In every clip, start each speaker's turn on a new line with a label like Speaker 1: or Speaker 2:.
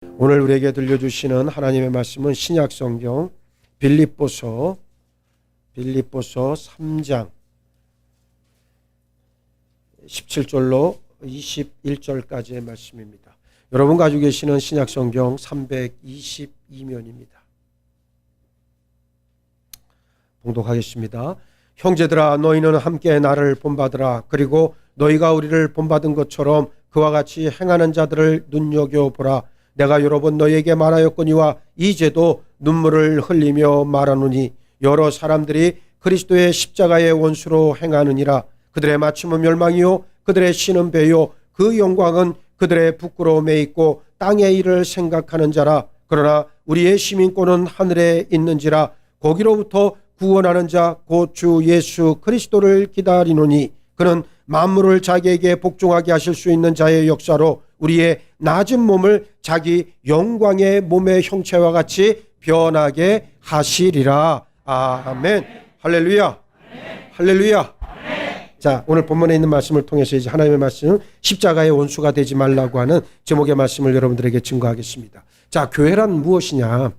Speaker 1: 오늘 우리에게 들려주시는 하나님의 말씀은 신약성경 빌립보서 3장 17절로 21절까지의 말씀입니다. 여러분 가지고 계시는 신약성경 322면입니다. 봉독하겠습니다. 형제들아, 너희는 함께 나를 본받으라. 그리고 너희가 우리를 본받은 것처럼 그와 같이 행하는 자들을 눈여겨보라. 내가 여러 번 너희에게 말하였거니와 이제도 눈물을 흘리며 말하노니 여러 사람들이 그리스도의 십자가의 원수로 행하느니라. 그들의 마침은 멸망이요 그들의 신은 배요 그 영광은 그들의 부끄러움에 있고 땅의 일을 생각하는 자라. 그러나 우리의 시민권은 하늘에 있는지라. 거기로부터 구원하는 자 곧 주 예수 그리스도를 기다리노니 그는 만물을 자기에게 복종하게 하실 수 있는 자의 역사로 우리의 낮은 몸을 자기 영광의 몸의 형체와 같이 변하게 하시리라. 아멘. 할렐루야. 할렐루야. 자, 오늘 본문에 있는 말씀을 통해서 이제 하나님의 말씀은 십자가의 원수가 되지 말라고 하는 제목의 말씀을 여러분들에게 증거하겠습니다. 자, 교회란 무엇이냐?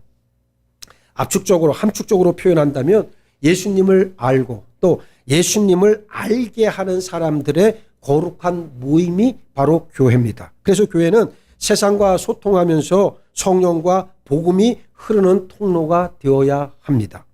Speaker 1: 압축적으로 함축적으로 표현한다면 예수님을 알고 또 예수님을 알게 하는 사람들의 거룩한 모임이 바로 교회입니다. 그래서 교회는 세상과 소통하면서 성령과 복음이 흐르는 통로가 되어야 합니다.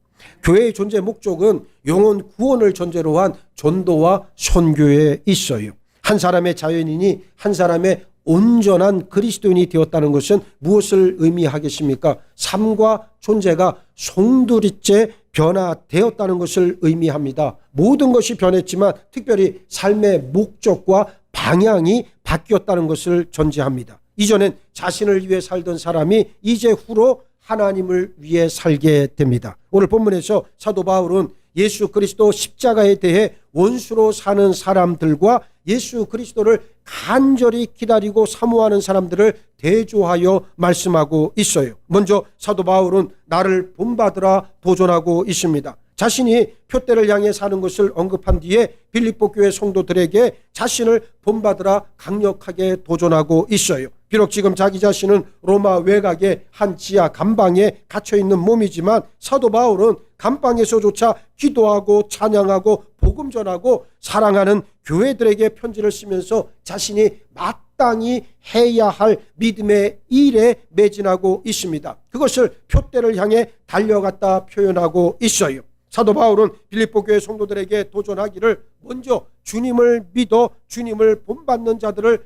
Speaker 1: 교회의 존재 목적은 영혼 구원을 전제로 한 전도와 선교에 있어요. 한 사람의 자연인이 한 사람의 온전한 그리스도인이 되었다는 것은 무엇을 의미하겠습니까? 삶과 존재가 송두리째 변화되었다는 것을 의미합니다. 모든 것이 변했지만 특별히 삶의 목적과 방향이 바뀌었다는 것을 전제합니다. 이전엔 자신을 위해 살던 사람이 이제 후로 하나님을 위해 살게 됩니다. 오늘 본문에서 사도 바울은 예수 그리스도 십자가에 대해 원수로 사는 사람들과 예수 그리스도를 간절히 기다리고 사모하는 사람들을 대조하여 말씀하고 있어요. 먼저 사도 바울은 나를 본받으라 도전하고 있습니다. 자신이 표대를 향해 사는 것을 언급한 뒤에 빌립보 교회 성도들에게 자신을 본받으라 강력하게 도전하고 있어요. 비록 지금 자기 자신은 로마 외곽의 한 지하 감방에 갇혀있는 몸이지만 사도 바울은 감방에서조차 기도하고 찬양하고 복음 전하고 사랑하는 교회들에게 편지를 쓰면서 자신이 마땅히 해야 할 믿음의 일에 매진하고 있습니다. 그것을 표대를 향해 달려갔다 표현하고 있어요. 사도 바울은 빌립보 교회 성도들에게 도전하기를 먼저 주님을 믿어 주님을 본받는 자들을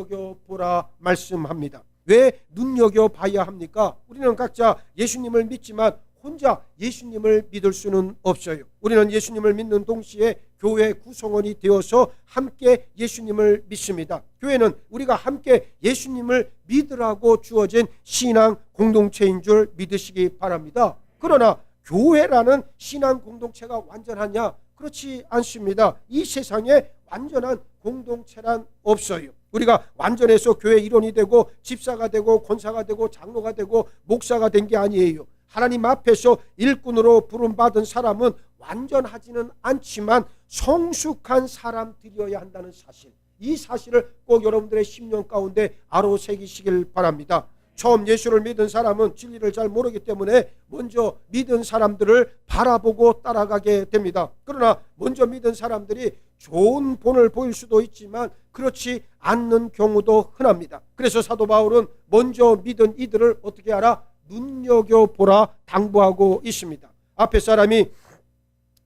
Speaker 1: 눈여겨보라 말씀합니다. 왜 눈여겨봐야 합니까? 우리는 각자 예수님을 믿지만 혼자 예수님을 믿을 수는 없어요. 우리는 예수님을 믿는 동시에 교회 구성원이 되어서 함께 예수님을 믿습니다. 교회는 우리가 함께 예수님을 믿으라고 주어진 신앙 공동체인 줄 믿으시기 바랍니다. 그러나 교회라는 신앙 공동체가 완전하냐? 그렇지 않습니다. 이 세상에 완전한 공동체란 없어요. 우리가 완전해서 교회 일원이 되고 집사가 되고 권사가 되고 장로가 되고 목사가 된 게 아니에요. 하나님 앞에서 일꾼으로 부름받은 사람은 완전하지는 않지만 성숙한 사람들이어야 한다는 사실, 이 사실을 꼭 여러분들의 심령 가운데 아로새기시길 바랍니다. 처음 예수를 믿은 사람은 진리를 잘 모르기 때문에 먼저 믿은 사람들을 바라보고 따라가게 됩니다. 그러나 먼저 믿은 사람들이 좋은 본을 보일 수도 있지만 그렇지 않는 경우도 흔합니다. 그래서 사도 바울은 먼저 믿은 이들을 어떻게 하라? 눈여겨보라 당부하고 있습니다. 앞에 사람이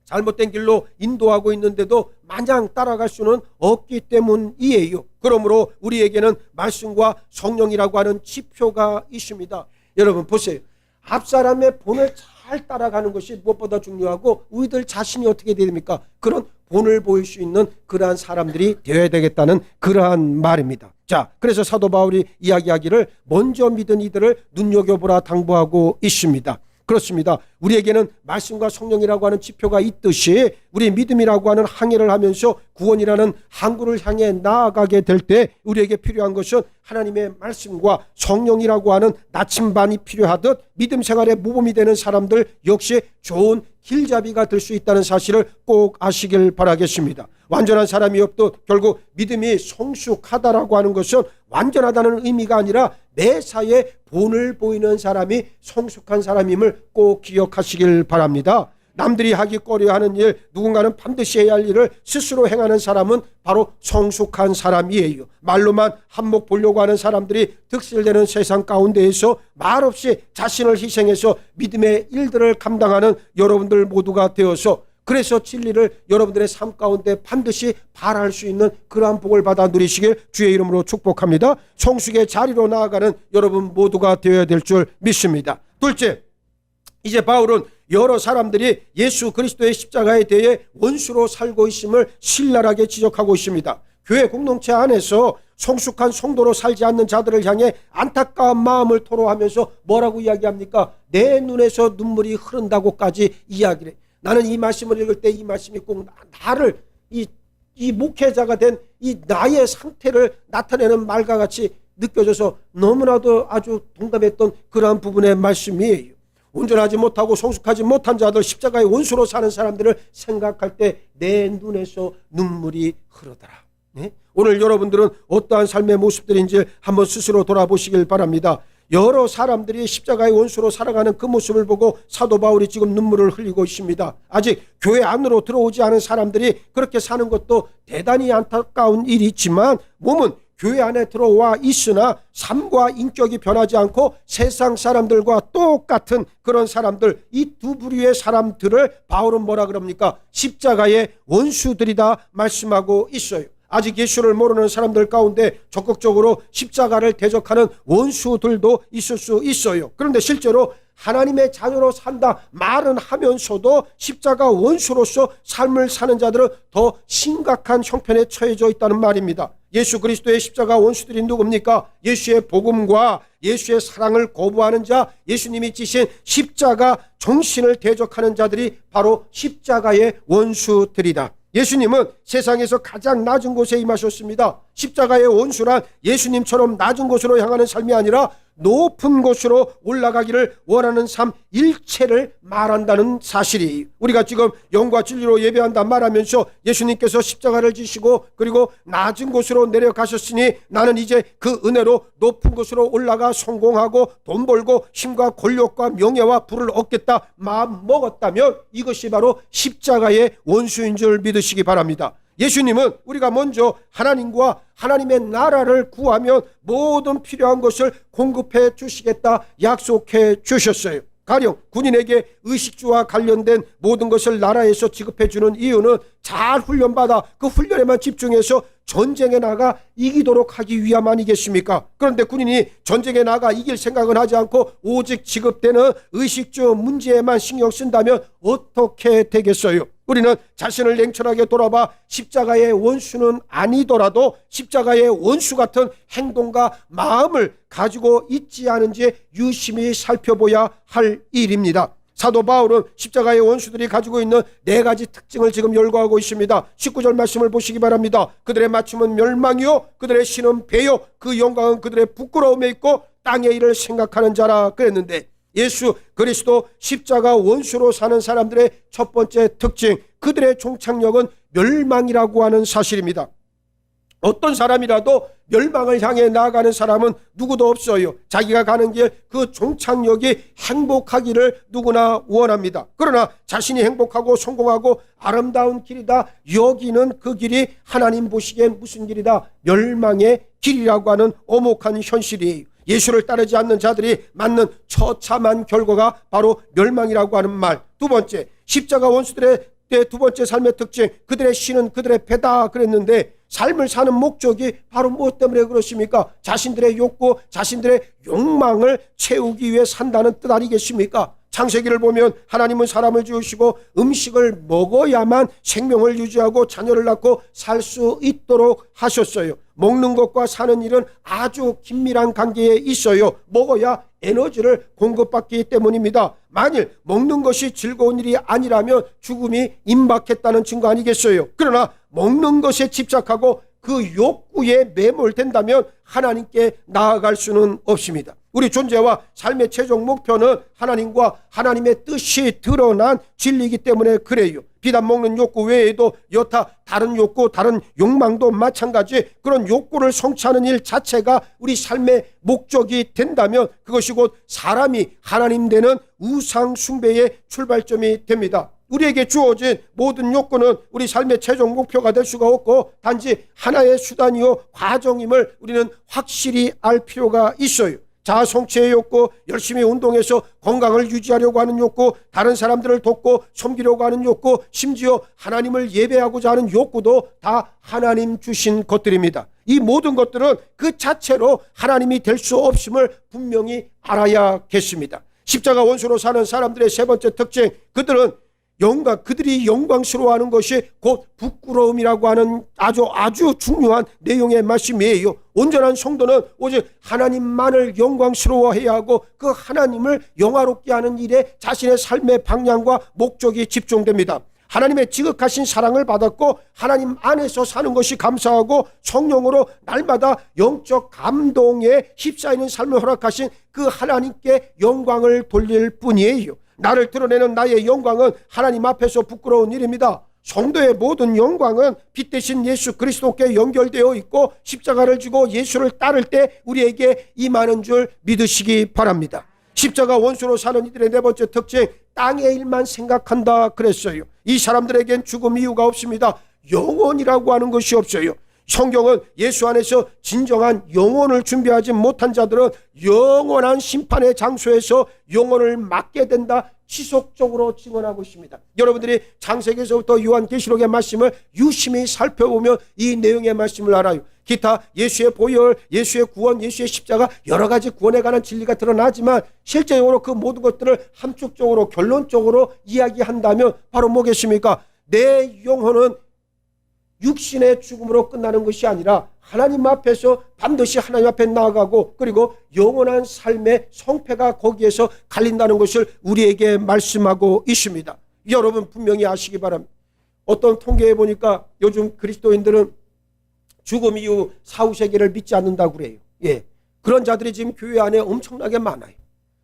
Speaker 1: 잘못된 길로 인도하고 있는데도 마냥 따라갈 수는 없기 때문이에요. 그러므로 우리에게는 말씀과 성령이라고 하는 지표가 있습니다. 여러분 보세요. 앞사람의 본을 잘 따라가는 것이 무엇보다 중요하고 우리들 자신이 어떻게 됩니까? 그런 본을 보일 수 있는 그러한 사람들이 되어야 되겠다는 그러한 말입니다. 자, 그래서 사도 바울이 이야기하기를 먼저 믿은 이들을 눈여겨보라 당부하고 있습니다. 그렇습니다. 우리에게는 말씀과 성령이라고 하는 지표가 있듯이 우리 믿음이라고 하는 항해를 하면서 구원이라는 항구를 향해 나아가게 될 때 우리에게 필요한 것은 하나님의 말씀과 성령이라고 하는 나침반이 필요하듯 믿음 생활의 모범이 되는 사람들 역시 좋은 길잡이가 될 수 있다는 사실을 꼭 아시길 바라겠습니다. 완전한 사람이 없도 결국 믿음이 성숙하다라고 하는 것은 완전하다는 의미가 아니라 매사에 본을 보이는 사람이 성숙한 사람임을 꼭 기억하시길 바랍니다. 남들이 하기 꺼려하는 일, 누군가는 반드시 해야 할 일을 스스로 행하는 사람은 바로 성숙한 사람이에요. 말로만 한몫 보려고 하는 사람들이 득실되는 세상 가운데에서 말없이 자신을 희생해서 믿음의 일들을 감당하는 여러분들 모두가 되어서, 그래서 진리를 여러분들의 삶 가운데 반드시 발할 수 있는 그러한 복을 받아 누리시길 주의 이름으로 축복합니다. 성숙의 자리로 나아가는 여러분 모두가 되어야 될 줄 믿습니다. 둘째, 이제 바울은 여러 사람들이 예수 그리스도의 십자가에 대해 원수로 살고 있음을 신랄하게 지적하고 있습니다. 교회 공동체 안에서 성숙한 성도로 살지 않는 자들을 향해 안타까운 마음을 토로하면서 뭐라고 이야기합니까? 내 눈에서 눈물이 흐른다고까지 이야기를 해요. 나는 이 말씀을 읽을 때 이 말씀이 꼭 나를, 이 목회자가 된 이 나의 상태를 나타내는 말과 같이 느껴져서 너무나도 아주 동감했던 그러한 부분의 말씀이에요. 온전하지 못하고 성숙하지 못한 자들, 십자가의 원수로 사는 사람들을 생각할 때 내 눈에서 눈물이 흐르더라. 네? 오늘 여러분들은 어떠한 삶의 모습들인지 한번 스스로 돌아보시길 바랍니다. 여러 사람들이 십자가의 원수로 살아가는 그 모습을 보고 사도 바울이 지금 눈물을 흘리고 있습니다. 아직 교회 안으로 들어오지 않은 사람들이 그렇게 사는 것도 대단히 안타까운 일이지만 몸은 교회 안에 들어와 있으나 삶과 인격이 변하지 않고 세상 사람들과 똑같은 그런 사람들, 이 두 부류의 사람들을 바울은 뭐라 그럽니까? 십자가의 원수들이다 말씀하고 있어요. 아직 예수를 모르는 사람들 가운데 적극적으로 십자가를 대적하는 원수들도 있을 수 있어요. 그런데 실제로 하나님의 자녀로 산다 말은 하면서도 십자가 원수로서 삶을 사는 자들은 더 심각한 형편에 처해져 있다는 말입니다. 예수 그리스도의 십자가 원수들이 누굽니까? 예수의 복음과 예수의 사랑을 거부하는 자, 예수님이 지신 십자가 정신을 대적하는 자들이 바로 십자가의 원수들이다. 예수님은 세상에서 가장 낮은 곳에 임하셨습니다. 십자가의 원수란 예수님처럼 낮은 곳으로 향하는 삶이 아니라 높은 곳으로 올라가기를 원하는 삶 일체를 말한다는 사실이에요. 우리가 지금 영과 진리로 예배한다 말하면서 예수님께서 십자가를 지시고 그리고 낮은 곳으로 내려가셨으니 나는 이제 그 은혜로 높은 곳으로 올라가 성공하고 돈 벌고 힘과 권력과 명예와 부를 얻겠다 마음 먹었다면 이것이 바로 십자가의 원수인 줄 믿으시기 바랍니다. 예수님은 우리가 먼저 하나님과 하나님의 나라를 구하면 모든 필요한 것을 공급해 주시겠다 약속해 주셨어요. 가령 군인에게 의식주와 관련된 모든 것을 나라에서 지급해 주는 이유는 잘 훈련받아 그 훈련에만 집중해서 전쟁에 나가 이기도록 하기 위함 아니겠습니까? 그런데 군인이 전쟁에 나가 이길 생각은 하지 않고 오직 지급되는 의식주 문제에만 신경 쓴다면 어떻게 되겠어요? 우리는 자신을 냉철하게 돌아봐 십자가의 원수는 아니더라도 십자가의 원수 같은 행동과 마음을 가지고 있지 않은지 유심히 살펴봐야 할 일입니다. 사도 바울은 십자가의 원수들이 가지고 있는 네 가지 특징을 지금 열거하고 있습니다. 19절 말씀을 보시기 바랍니다. 그들의 맞춤은 멸망이요 그들의 신은 배요 그 영광은 그들의 부끄러움에 있고 땅의 일을 생각하는 자라 그랬는데, 예수 그리스도 십자가 원수로 사는 사람들의 첫 번째 특징, 그들의 종착역은 멸망이라고 하는 사실입니다. 어떤 사람이라도 멸망을 향해 나아가는 사람은 누구도 없어요. 자기가 가는 길 그 종착역이 행복하기를 누구나 원합니다. 그러나 자신이 행복하고 성공하고 아름다운 길이다 여기는 그 길이 하나님 보시기엔 무슨 길이다? 멸망의 길이라고 하는 엄혹한 현실이에요. 예수를 따르지 않는 자들이 맞는 처참한 결과가 바로 멸망이라고 하는 말. 두 번째, 십자가 원수들의 두 번째 삶의 특징, 그들의 신은 그들의 배다 그랬는데 삶을 사는 목적이 바로 무엇 때문에 그렇습니까? 자신들의 욕구, 자신들의 욕망을 채우기 위해 산다는 뜻 아니겠습니까? 창세기를 보면 하나님은 사람을 지으시고 음식을 먹어야만 생명을 유지하고 자녀를 낳고 살 수 있도록 하셨어요. 먹는 것과 사는 일은 아주 긴밀한 관계에 있어요. 먹어야 에너지를 공급받기 때문입니다. 만일 먹는 것이 즐거운 일이 아니라면 죽음이 임박했다는 증거 아니겠어요? 그러나 먹는 것에 집착하고 그 욕구에 매몰된다면 하나님께 나아갈 수는 없습니다. 우리 존재와 삶의 최종 목표는 하나님과 하나님의 뜻이 드러난 진리이기 때문에 그래요. 비단 먹는 욕구 외에도 여타 다른 욕구, 다른 욕망도 마찬가지, 그런 욕구를 성취하는 일 자체가 우리 삶의 목적이 된다면 그것이 곧 사람이 하나님 되는 우상 숭배의 출발점이 됩니다. 우리에게 주어진 모든 욕구는 우리 삶의 최종 목표가 될 수가 없고 단지 하나의 수단이요 과정임을 우리는 확실히 알 필요가 있어요. 자아 성취의 욕구, 열심히 운동해서 건강을 유지하려고 하는 욕구, 다른 사람들을 돕고 섬기려고 하는 욕구, 심지어 하나님을 예배하고자 하는 욕구도 다 하나님 주신 것들입니다. 이 모든 것들은 그 자체로 하나님이 될 수 없음을 분명히 알아야겠습니다. 십자가 원수로 사는 사람들의 세 번째 특징, 그들이 영광스러워하는 것이 곧 부끄러움이라고 하는 아주 중요한 내용의 말씀이에요. 온전한 성도는 오직 하나님만을 영광스러워해야 하고 그 하나님을 영화롭게 하는 일에 자신의 삶의 방향과 목적이 집중됩니다. 하나님의 지극하신 사랑을 받았고 하나님 안에서 사는 것이 감사하고 성령으로 날마다 영적 감동에 휩싸이는 삶을 허락하신 그 하나님께 영광을 돌릴 뿐이에요. 나를 드러내는 나의 영광은 하나님 앞에서 부끄러운 일입니다. 성도의 모든 영광은 빛 대신 예수 그리스도께 연결되어 있고 십자가를 지고 예수를 따를 때 우리에게 임하는 줄 믿으시기 바랍니다. 십자가 원수로 사는 이들의 네 번째 특징, 땅의 일만 생각한다 그랬어요. 이 사람들에겐 죽음 이유가 없습니다. 영원이라고 하는 것이 없어요. 성경은 예수 안에서 진정한 영혼을 준비하지 못한 자들은 영원한 심판의 장소에서 영혼을 맞게 된다 지속적으로 증언하고 있습니다. 여러분들이 창세기에서부터 요한계시록의 말씀을 유심히 살펴보면 이 내용의 말씀을 알아요. 기타 예수의 보혈, 예수의 구원, 예수의 십자가 여러 가지 구원에 관한 진리가 드러나지만 실제적으로 그 모든 것들을 함축적으로 결론적으로 이야기한다면 바로 뭐겠습니까? 내 영혼은 육신의 죽음으로 끝나는 것이 아니라 하나님 앞에서 반드시 하나님 앞에 나아가고 그리고 영원한 삶의 성패가 거기에서 갈린다는 것을 우리에게 말씀하고 있습니다. 여러분 분명히 아시기 바랍니다. 어떤 통계에 보니까 요즘 그리스도인들은 죽음 이후 사후세계를 믿지 않는다고 그래요. 예, 그런 자들이 지금 교회 안에 엄청나게 많아요.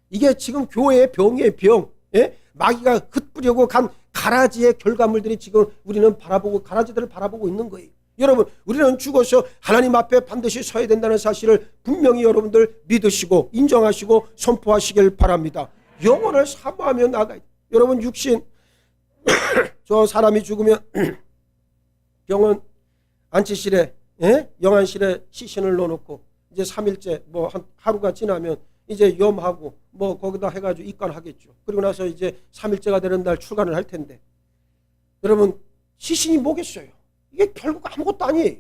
Speaker 1: 이게 지금 교회의 병이에요, 병. 예? 마귀가 흩뿌리고 간 가라지의 결과물들이 지금 우리는 가라지들을 바라보고 있는 거예요. 여러분, 우리는 죽어서 하나님 앞에 반드시 서야 된다는 사실을 분명히 여러분들 믿으시고 인정하시고 선포하시길 바랍니다. 영혼을 사모하며 나가요. 여러분, 육신 저 사람이 죽으면 병원 안치실에 영안실에 시신을 넣어놓고 이제 3일째 뭐 하루가 지나면 이제 염하고 뭐 거기다 해가지고 입관하겠죠. 그리고 나서 이제 3일째가 되는 날 출관을 할 텐데 여러분 시신이 뭐겠어요? 이게 결국 아무것도 아니에요.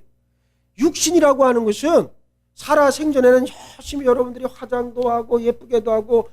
Speaker 1: 육신이라고 하는 것은 살아 생전에는 열심히 여러분들이 화장도 하고 예쁘게도 하고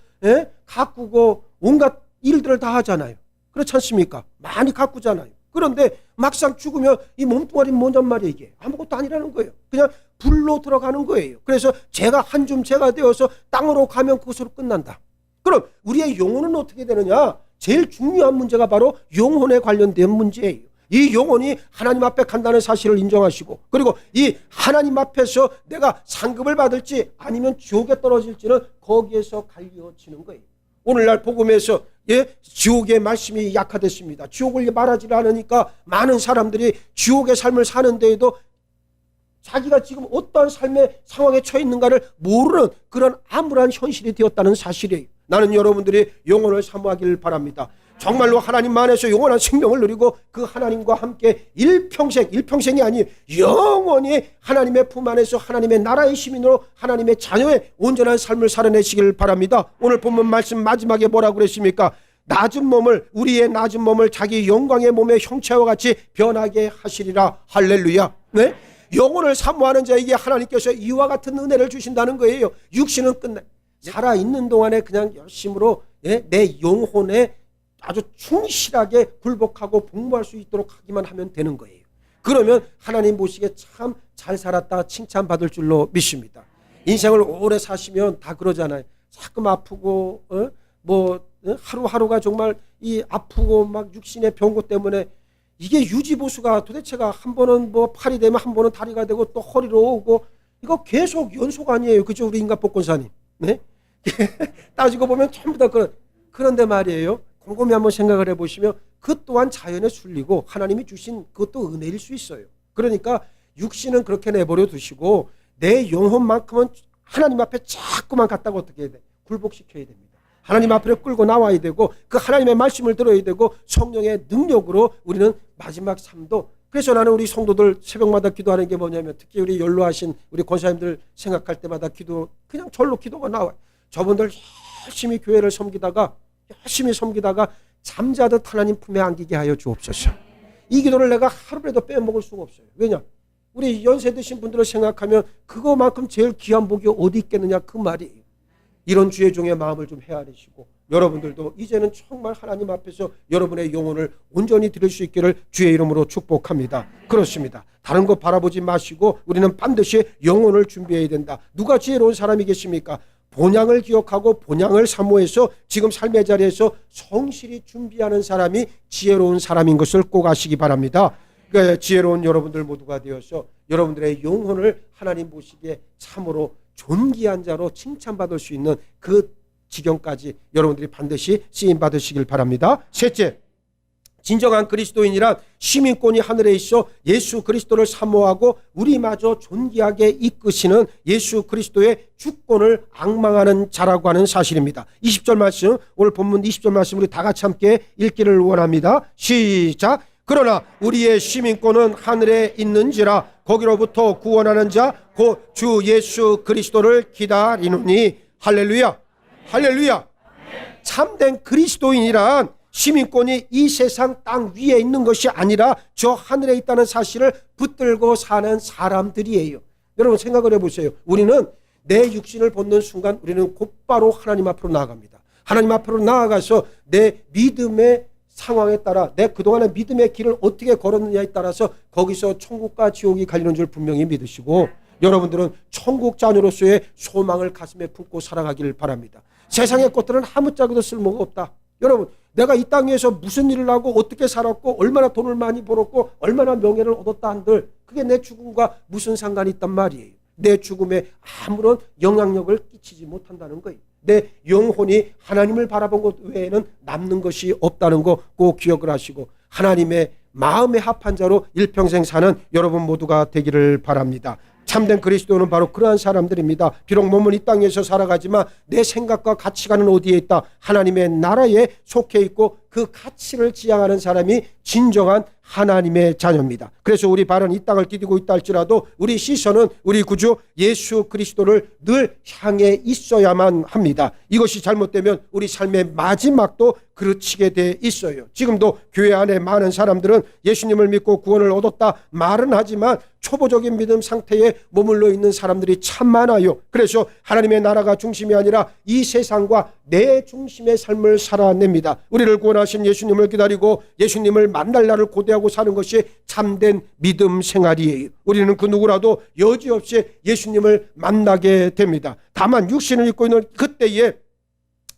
Speaker 1: 가꾸고 온갖 일들을 다 하잖아요. 그렇지 않습니까? 많이 가꾸잖아요. 그런데 막상 죽으면 이 몸뚱아리는 뭐냔 말이에요. 이게 아무것도 아니라는 거예요. 그냥 불로 들어가는 거예요. 그래서 죄가 한 줌 죄가 되어서 땅으로 가면 그것으로 끝난다. 그럼 우리의 영혼은 어떻게 되느냐? 제일 중요한 문제가 바로 영혼에 관련된 문제예요. 이 영혼이 하나님 앞에 간다는 사실을 인정하시고 그리고 이 하나님 앞에서 내가 상급을 받을지 아니면 지옥에 떨어질지는 거기에서 갈려지는 거예요. 오늘날 복음에서 지옥의 말씀이 약화됐습니다. 지옥을 말하지 않으니까 많은 사람들이 지옥의 삶을 사는 데에도 자기가 지금 어떠한 삶의 상황에 처해 있는가를 모르는 그런 암울한 현실이 되었다는 사실이에요. 나는 여러분들이 영혼을 사모하길 바랍니다. 정말로 하나님 안에서 영원한 생명을 누리고 그 하나님과 함께 일평생이 아니에요. 영원히 하나님의 품 안에서 하나님의 나라의 시민으로 하나님의 자녀의 온전한 삶을 살아내시길 바랍니다. 오늘 본문 말씀 마지막에 뭐라고 그랬습니까? 우리의 낮은 몸을 자기 영광의 몸의 형체와 같이 변하게 하시리라. 할렐루야. 네? 영혼을 사모하는 자에게 하나님께서 이와 같은 은혜를 주신다는 거예요. 육신은 끝나 살아있는 동안에 그냥 열심으로 내 영혼에 아주 충실하게 굴복하고 복무할 수 있도록 하기만 하면 되는 거예요. 그러면 하나님 보시기에 참 잘 살았다 칭찬받을 줄로 믿습니다. 인생을 오래 사시면 다 그러잖아요. 자꾸 아프고 하루하루가 정말 이 아프고 막 육신의 병고 때문에 이게 유지보수가 도대체가 한 번은 뭐 팔이 되면 한 번은 다리가 되고 또 허리로 오고 이거 계속 연속 아니에요. 그죠? 우리 인간복권사님. 네? 따지고 보면 전부 다 그런데 말이에요. 곰곰이 한번 생각을 해보시면 그 또한 자연의 순리고 하나님이 주신 그것도 은혜일 수 있어요. 그러니까 육신은 그렇게 내버려 두시고 내 영혼만큼은 하나님 앞에 자꾸만 갔다가 어떻게 해야 돼? 굴복시켜야 됩니다. 하나님 앞으로 끌고 나와야 되고 그 하나님의 말씀을 들어야 되고 성령의 능력으로 우리는 마지막 삶도. 그래서 나는 우리 성도들 새벽마다 기도하는 게 뭐냐면 특히 우리 연로하신 우리 권사님들 생각할 때마다 그냥 절로 기도가 나와요. 저분들 열심히 교회를 섬기다가 잠자듯 하나님 품에 안기게 하여 주옵소서. 이 기도를 내가 하루라도 빼먹을 수가 없어요. 왜냐? 우리 연세 드신 분들을 생각하면 그거만큼 제일 귀한 복이 어디 있겠느냐 그 말이에요. 이런 주의 종의 마음을 좀 헤아리시고 여러분들도 이제는 정말 하나님 앞에서 여러분의 영혼을 온전히 드릴 수 있기를 주의 이름으로 축복합니다. 그렇습니다. 다른 거 바라보지 마시고 우리는 반드시 영혼을 준비해야 된다. 누가 지혜로운 사람이 계십니까? 본향을 기억하고 본향을 사모해서 지금 삶의 자리에서 성실히 준비하는 사람이 지혜로운 사람인 것을 꼭 아시기 바랍니다. 그러니까 지혜로운 여러분들 모두가 되어서 여러분들의 영혼을 하나님 보시기에 참으로 존귀한 자로 칭찬받을 수 있는 그 지경까지 여러분들이 반드시 쓰임받으시길 바랍니다. 셋째, 진정한 그리스도인이란 시민권이 하늘에 있어 예수 그리스도를 사모하고 우리마저 존귀하게 이끄시는 예수 그리스도의 주권을 앙망하는 자라고 하는 사실입니다. 20절 말씀, 오늘 본문 20절 말씀 우리 다 같이 함께 읽기를 원합니다. 시작. 그러나 우리의 시민권은 하늘에 있는지라 거기로부터 구원하는 자 곧 주 예수 그리스도를 기다리노니. 할렐루야, 할렐루야. 참된 그리스도인이란 시민권이 이 세상 땅 위에 있는 것이 아니라 저 하늘에 있다는 사실을 붙들고 사는 사람들이에요. 여러분 생각을 해보세요. 우리는 내 육신을 벗는 순간 우리는 곧바로 하나님 앞으로 나아갑니다. 하나님 앞으로 나아가서 내 믿음의 상황에 따라 내 그동안의 믿음의 길을 어떻게 걸었느냐에 따라서 거기서 천국과 지옥이 갈리는 줄 분명히 믿으시고 여러분들은 천국 자녀로서의 소망을 가슴에 품고 살아가기를 바랍니다. 세상의 것들은 아무짝에도 쓸모가 없다. 여러분, 내가 이 땅에서 무슨 일을 하고 어떻게 살았고 얼마나 돈을 많이 벌었고 얼마나 명예를 얻었다 한들 그게 내 죽음과 무슨 상관이 있단 말이에요. 내 죽음에 아무런 영향력을 끼치지 못한다는 거예요. 내 영혼이 하나님을 바라본 것 외에는 남는 것이 없다는 거 꼭 기억을 하시고 하나님의 마음에 합한 자로 일평생 사는 여러분 모두가 되기를 바랍니다. 참된 그리스도는 바로 그러한 사람들입니다. 비록 몸은 이 땅에서 살아가지만 내 생각과 가치관은 어디에 있다? 하나님의 나라에 속해 있고 그 가치를 지향하는 사람이 진정한 하나님의 자녀입니다. 그래서 우리 발은 이 땅을 디디고 있다 할지라도 우리 시선은 우리 구주 예수 그리스도를 늘 향해 있어야만 합니다. 이것이 잘못되면 우리 삶의 마지막도 그르치게 돼 있어요. 지금도 교회 안에 많은 사람들은 예수님을 믿고 구원을 얻었다 말은 하지만 초보적인 믿음 상태에 머물러 있는 사람들이 참 많아요. 그래서 하나님의 나라가 중심이 아니라 이 세상과 내 중심의 삶을 살아냅니다. 우리를 구원하신 예수님을 기다리고 예수님을 만날 날을 고대하고 사는 것이 참된 믿음 생활이에요. 우리는 그 누구라도 여지없이 예수님을 만나게 됩니다. 다만 육신을 입고 있는 그때에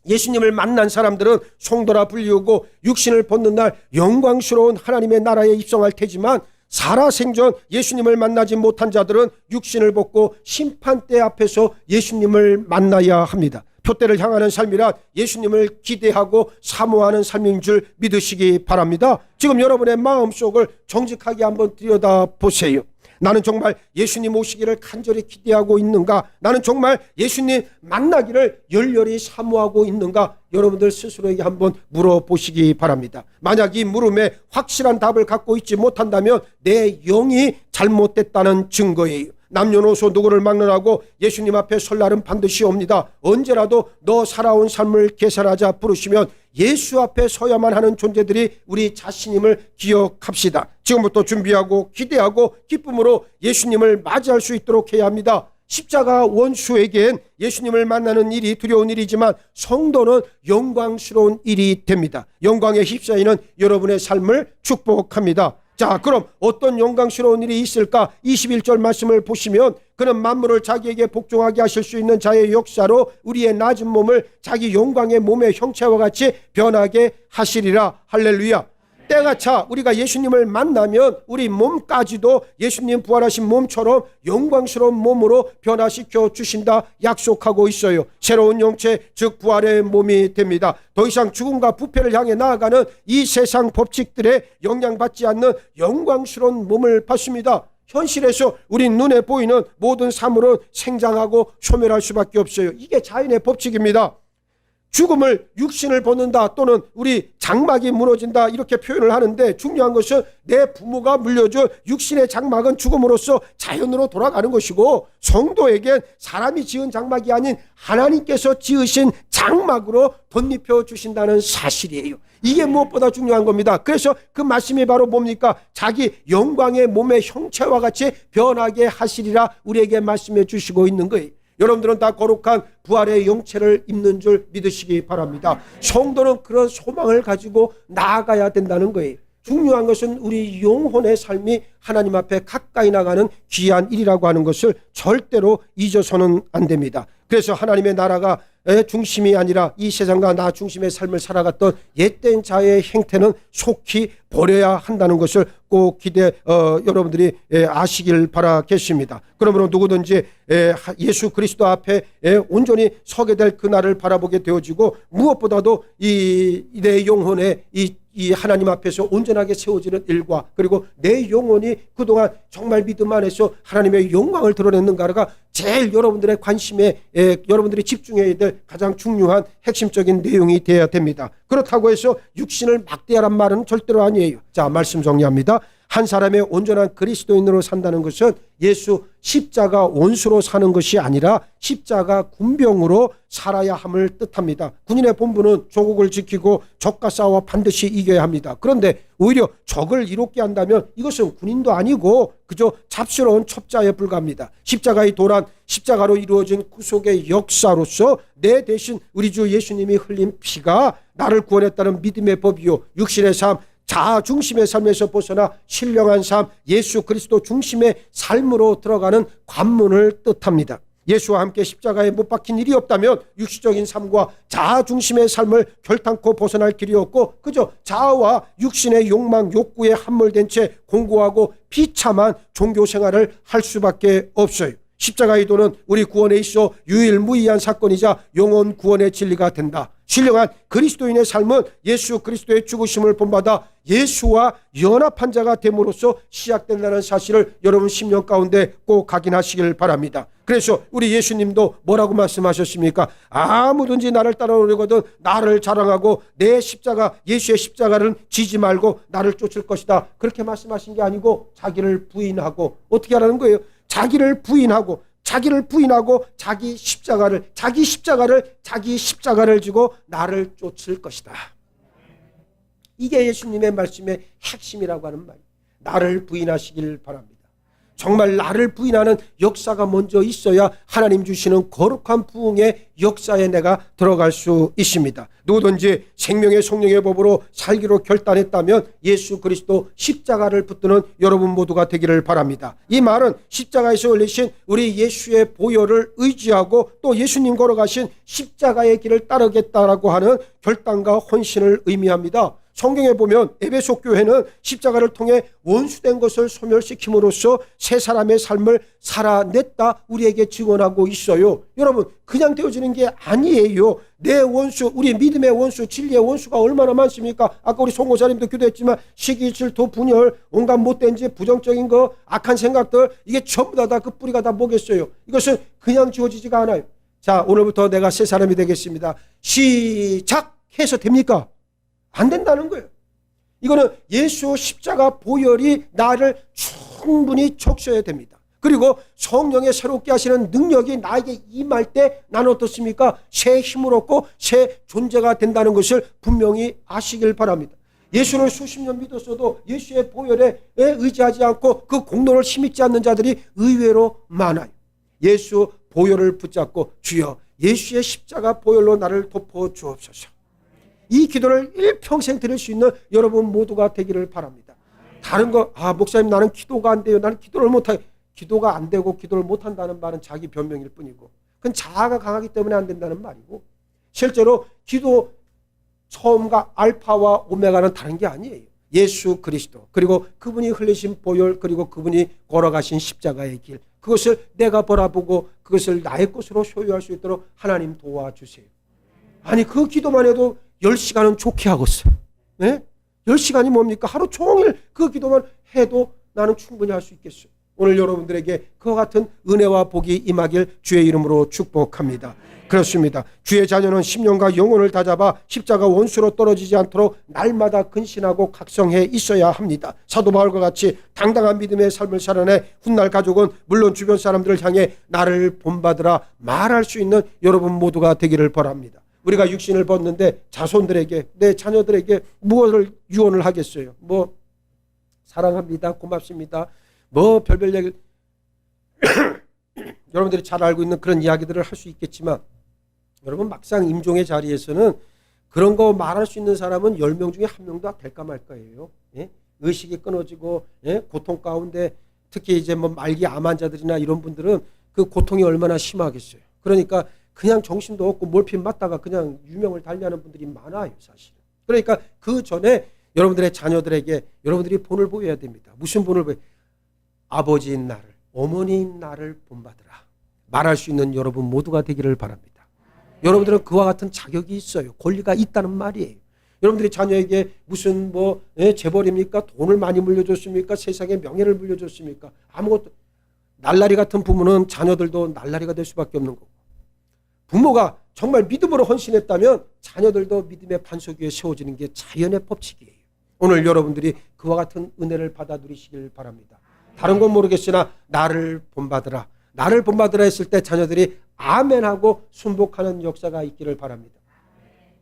Speaker 1: 예수님을 만난 사람들은 성도라 불리우고 육신을 벗는 날 영광스러운 하나님의 나라에 입성할 테지만 살아생전 예수님을 만나지 못한 자들은 육신을 벗고 심판대 앞에서 예수님을 만나야 합니다. 표대를 향하는 삶이란 예수님을 기대하고 사모하는 삶인 줄 믿으시기 바랍니다. 지금 여러분의 마음속을 정직하게 한번 들여다보세요. 나는 정말 예수님 오시기를 간절히 기대하고 있는가? 나는 정말 예수님 만나기를 열렬히 사모하고 있는가? 여러분들 스스로에게 한번 물어보시기 바랍니다. 만약 이 물음에 확실한 답을 갖고 있지 못한다면 내 영이 잘못됐다는 증거예요. 남녀노소 누구를 막론하고 예수님 앞에 설 날은 반드시 옵니다. 언제라도 너 살아온 삶을 계산하자 부르시면 예수 앞에 서야만 하는 존재들이 우리 자신임을 기억합시다. 지금부터 준비하고 기대하고 기쁨으로 예수님을 맞이할 수 있도록 해야 합니다. 십자가 원수에겐 예수님을 만나는 일이 두려운 일이지만 성도는 영광스러운 일이 됩니다. 영광에 휩싸이는 여러분의 삶을 축복합니다. 자, 그럼 어떤 영광스러운 일이 있을까? 21절 말씀을 보시면 그는 만물을 자기에게 복종하게 하실 수 있는 자의 역사로 우리의 낮은 몸을 자기 영광의 몸의 형체와 같이 변하게 하시리라. 할렐루야. 때가 차 우리가 예수님을 만나면 우리 몸까지도 예수님 부활하신 몸처럼 영광스러운 몸으로 변화시켜 주신다 약속하고 있어요. 새로운 영체 즉 부활의 몸이 됩니다. 더 이상 죽음과 부패를 향해 나아가는 이 세상 법칙들에 영향받지 않는 영광스러운 몸을 받습니다. 현실에서 우리 눈에 보이는 모든 사물은 생장하고 소멸할 수밖에 없어요. 이게 자연의 법칙입니다. 죽음을 육신을 벗는다 또는 우리 장막이 무너진다 이렇게 표현을 하는데 중요한 것은 내 부모가 물려준 육신의 장막은 죽음으로써 자연으로 돌아가는 것이고 성도에겐 사람이 지은 장막이 아닌 하나님께서 지으신 장막으로 덧입혀 주신다는 사실이에요. 이게 무엇보다 중요한 겁니다. 그래서 그 말씀이 바로 뭡니까? 자기 영광의 몸의 형체와 같이 변하게 하시리라 우리에게 말씀해 주시고 있는 거예요. 여러분들은 다 거룩한 부활의 영체를 입는 줄 믿으시기 바랍니다. 성도는 그런 소망을 가지고 나아가야 된다는 거예요. 중요한 것은 우리 영혼의 삶이 하나님 앞에 가까이 나가는 귀한 일이라고 하는 것을 절대로 잊어서는 안 됩니다. 그래서 하나님의 나라가 중심이 아니라 이 세상과 나 중심의 삶을 살아갔던 옛된 자의 행태는 속히 버려야 한다는 것을 꼭 여러분들이 아시길 바라겠습니다. 그러므로 누구든지 예수 그리스도 앞에 온전히 서게 될 그날을 바라보게 되어지고 무엇보다도 내 영혼에 이 하나님 앞에서 온전하게 세워지는 일과 그리고 내 영혼이 그동안 정말 믿음 안에서 하나님의 영광을 드러냈는가가 제일 여러분들의 관심에 여러분들이 집중해야 될 가장 중요한 핵심적인 내용이 되어야 됩니다. 그렇다고 해서 육신을 막대하란 말은 절대로 아니에요. 자, 말씀 정리합니다. 한 사람의 온전한 그리스도인으로 산다는 것은 예수 십자가 원수로 사는 것이 아니라 십자가 군병으로 살아야 함을 뜻합니다. 군인의 본분은 조국을 지키고 적과 싸워 반드시 이겨야 합니다. 그런데 오히려 적을 이롭게 한다면 이것은 군인도 아니고 그저 잡스러운 첩자에 불과합니다. 십자가의 도란 십자가로 이루어진 구속의 역사로서 내 대신 우리 주 예수님이 흘린 피가 나를 구원했다는 믿음의 법이요 육신의 삶 자아 중심의 삶에서 벗어나 신령한 삶 예수 그리스도 중심의 삶으로 들어가는 관문을 뜻합니다. 예수와 함께 십자가에 못 박힌 일이 없다면 육신적인 삶과 자아 중심의 삶을 결탄코 벗어날 길이 없고 그저 자아와 육신의 욕망 욕구에 함몰된 채 공고하고 비참한 종교 생활을 할 수밖에 없어요. 십자가의 도는 우리 구원에 있어 유일무이한 사건이자 영원 구원의 진리가 된다. 신령한 그리스도인의 삶은 예수 그리스도의 죽으심을 본받아 예수와 연합한 자가 됨으로써 시작된다는 사실을 여러분 심령 가운데 꼭 각인하시길 바랍니다. 그래서 우리 예수님도 뭐라고 말씀하셨습니까? 아무든지 나를 따라오려거든 나를 자랑하고 내 십자가 예수의 십자가를 지지 말고 나를 쫓을 것이다. 그렇게 말씀하신 게 아니고 자기를 부인하고 어떻게 하라는 거예요? 자기를 부인하고 자기 십자가를 지고 나를 쫓을 것이다. 이게 예수님의 말씀의 핵심이라고 하는 말이에요. 나를 부인하시길 바랍니다. 정말 나를 부인하는 역사가 먼저 있어야 하나님 주시는 거룩한 부흥의 역사에 내가 들어갈 수 있습니다. 누구든지 생명의 성령의 법으로 살기로 결단했다면 예수 그리스도 십자가를 붙드는 여러분 모두가 되기를 바랍니다. 이 말은 십자가에서 올리신 우리 예수의 보혈을 의지하고 또 예수님 걸어가신 십자가의 길을 따르겠다라고 하는 결단과 헌신을 의미합니다. 성경에 보면 에베소 교회는 십자가를 통해 원수된 것을 소멸시킴으로써 새 사람의 삶을 살아냈다 우리에게 증언하고 있어요. 여러분 그냥 되어지는 게 아니에요. 내 원수 우리 믿음의 원수 진리의 원수가 얼마나 많습니까? 아까 우리 송호사님도 기도했지만 시기 질투 분열 온갖 못된 짓 부정적인 거 악한 생각들 이게 전부 다 그 뿌리가 다 뭐겠어요. 이것은 그냥 지워지지가 않아요. 자 오늘부터 내가 새 사람이 되겠습니다. 시작해서 됩니까? 안 된다는 거예요. 이거는 예수 십자가 보혈이 나를 충분히 적셔야 됩니다. 그리고 성령의 새롭게 하시는 능력이 나에게 임할 때 나는 어떻습니까? 새 힘을 얻고 새 존재가 된다는 것을 분명히 아시길 바랍니다. 예수를 수십 년 믿었어도 예수의 보혈에 의지하지 않고 그 공로를 힘입지 않는 자들이 의외로 많아요. 예수 보혈을 붙잡고 주여 예수의 십자가 보혈로 나를 덮어 주옵소서. 이 기도를 일평생 드릴 수 있는 여러분 모두가 되기를 바랍니다. 다른 거 목사님 나는 기도가 안 돼요. 나는 기도를 못해요. 기도가 안 되고 기도를 못한다는 말은 자기 변명일 뿐이고 그건 자아가 강하기 때문에 안 된다는 말이고 실제로 기도 처음과 알파와 오메가는 다른 게 아니에요. 예수 그리스도, 그리고 그분이 흘리신 보혈, 그리고 그분이 걸어가신 십자가의 길, 그것을 내가 바라보고 그것을 나의 것으로 소유할 수 있도록 하나님 도와주세요. 아니 그 기도만 해도 10시간은 좋게 하겠어요. 네? 10시간이 뭡니까? 하루 종일 그 기도만 해도 나는 충분히 할 수 있겠어요. 오늘 여러분들에게 그와 같은 은혜와 복이 임하길 주의 이름으로 축복합니다. 그렇습니다. 주의 자녀는 심령과 영혼을 다잡아 십자가 원수로 떨어지지 않도록 날마다 근신하고 각성해 있어야 합니다. 사도 바울과 같이 당당한 믿음의 삶을 살아내 훗날 가족은 물론 주변 사람들을 향해 나를 본받으라 말할 수 있는 여러분 모두가 되기를 바랍니다. 우리가 육신을 벗는데 자손들에게, 내 자녀들에게 무엇을 유언을 하겠어요? 뭐 사랑합니다, 고맙습니다, 뭐 별별 얘기 여러분들이 잘 알고 있는 그런 이야기들을 할 수 있겠지만, 여러분 막상 임종의 자리에서는 그런 거 말할 수 있는 사람은 10명 중에 1명도 될까 말까예요. 예? 의식이 끊어지고, 예? 고통 가운데, 특히 이제 뭐 말기 암 환자들이나 이런 분들은 그 고통이 얼마나 심하겠어요. 그러니까 그냥 정신도 없고 몰핀 맞다가 그냥 유명을 달리하는 분들이 많아요, 사실. 그러니까 그 전에 여러분들의 자녀들에게 여러분들이 본을 보여야 됩니다. 무슨 본을 보여요? 아버지인 나를, 어머니인 나를 본받으라 말할 수 있는 여러분 모두가 되기를 바랍니다. 여러분들은 그와 같은 자격이 있어요. 권리가 있다는 말이에요. 여러분들이 자녀에게 무슨 뭐 재벌입니까? 돈을 많이 물려줬습니까? 세상에 명예를 물려줬습니까? 아무것도. 날라리 같은 부모는 자녀들도 날라리가 될 수밖에 없는 거고, 부모가 정말 믿음으로 헌신했다면 자녀들도 믿음의 반석 위에 세워지는 게 자연의 법칙이에요. 오늘 여러분들이 그와 같은 은혜를 받아 누리시길 바랍니다. 다른 건 모르겠으나 나를 본받으라, 나를 본받으라 했을 때 자녀들이 아멘하고 순복하는 역사가 있기를 바랍니다.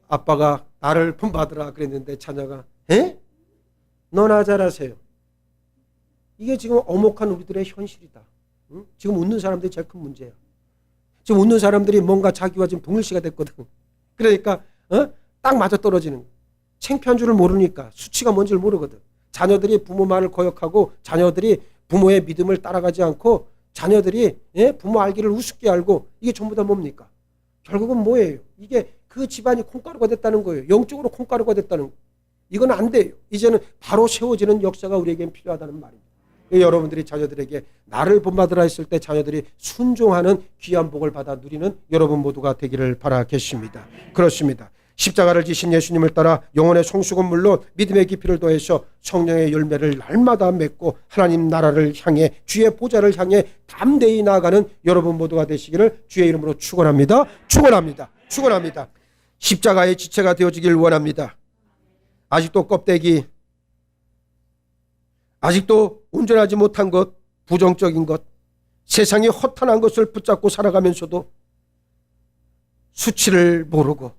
Speaker 1: 아빠가 나를 본받으라 그랬는데 자녀가 너나 잘하세요. 이게 지금 엄혹한 우리들의 현실이다. 응? 지금 웃는 사람들이 제일 큰 문제야. 지금 웃는 사람들이 뭔가 자기와 지금 동일시가 됐거든. 그러니까 딱 맞아떨어지는, 창피한 줄을 모르니까, 수치가 뭔지를 모르거든. 자녀들이 부모 말을 거역하고, 자녀들이 부모의 믿음을 따라가지 않고, 자녀들이 부모 알기를 우습게 알고, 이게 전부 다 뭡니까? 결국은 뭐예요? 이게 그 집안이 콩가루가 됐다는 거예요. 영적으로 콩가루가 됐다는 거예요. 이건 안 돼요. 이제는 바로 세워지는 역사가 우리에겐 필요하다는 말입니다. 여러분들이 자녀들에게 나를 본받으라 했을 때 자녀들이 순종하는 귀한 복을 받아 누리는 여러분 모두가 되기를 바라겠습니다. 그렇습니다. 십자가를 지신 예수님을 따라 영혼의 성숙은 물론 믿음의 깊이를 더해서 성령의 열매를 날마다 맺고 하나님 나라를 향해, 주의 보좌를 향해 담대히 나아가는 여러분 모두가 되시기를 주의 이름으로 축원합니다. 축원합니다. 축원합니다. 십자가의 지체가 되어지길 원합니다. 아직도 껍데기, 아직도 온전하지 못한 것, 부정적인 것, 세상이 허탄한 것을 붙잡고 살아가면서도 수치를 모르고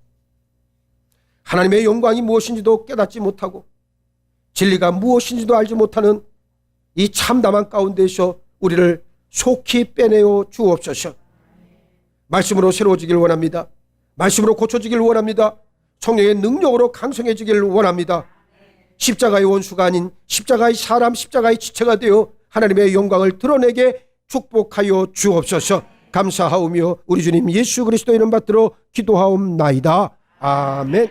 Speaker 1: 하나님의 영광이 무엇인지도 깨닫지 못하고 진리가 무엇인지도 알지 못하는 이 참담한 가운데서 우리를 속히 빼내어 주옵소서. 말씀으로 새로워지길 원합니다. 말씀으로 고쳐지길 원합니다. 성령의 능력으로 강성해지길 원합니다. 십자가의 원수가 아닌 십자가의 사람, 십자가의 지체가 되어 하나님의 영광을 드러내게 축복하여 주옵소서. 감사하오며 우리 주님 예수 그리스도 이름 받들어 기도하옵나이다. 아멘.